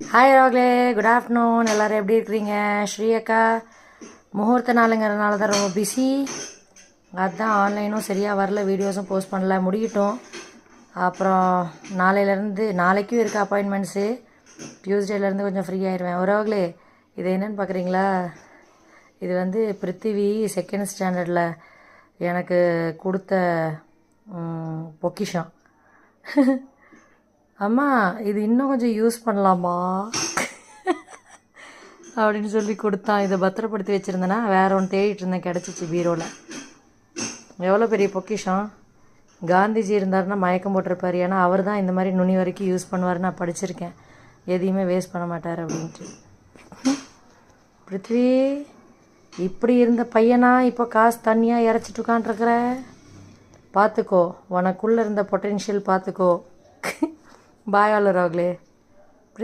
Hi ராகுலே, good afternoon. எல்லோரும் எப்படி இருக்கிறீங்க? ஸ்ரீ அக்கா முகூர்த்த நாளுங்கிறதுனால தான் ரொம்ப பிஸி. அதுதான் ஆன்லைனும் சரியாக வரல, வீடியோஸும் போஸ்ட் பண்ணல. முடியட்டும். அப்புறம் நாளைக்கும் இருக்குது அப்பாயின்மெண்ட்ஸு. டியூஸ்டேலேருந்து கொஞ்சம் ஃப்ரீ ஆயிடுவேன். ராகுலே, இது என்னென்னு பார்க்குறீங்களா? இது வந்து பிருத்திவி செகண்ட் ஸ்டாண்டர்டில் எனக்கு கொடுத்த பொக்கிஷம். அம்மா, இது இன்னும் கொஞ்சம் யூஸ் பண்ணலாமா அப்படின்னு சொல்லி கொடுத்தான். இதை பத்திரப்படுத்தி வச்சுருந்தேன்னா வேற ஒன்று தேடிட்டு இருந்தேன், கிடச்சிச்சு பீரோவில். எவ்வளோ பெரிய பொக்கிஷம். காந்திஜி இருந்தாருன்னா மயக்கம் போட்டிருப்பார். ஏன்னா அவர் தான் இந்த மாதிரி நுனி வரைக்கும் யூஸ் பண்ணுவார். நான் படிச்சிருக்கேன், எதையுமே வேஸ்ட் பண்ண மாட்டார் அப்படின்ட்டு. பிருத்வி, இப்படி இருந்த பையனா இப்போ காசு தண்ணியாக இறச்சிட்டு உட்காண்ட்ருக்குற. பார்த்துக்கோ, உனக்குள்ளே இருந்த பொட்டென்ஷியல் பார்த்துக்கோ. பாய் ராகுலே.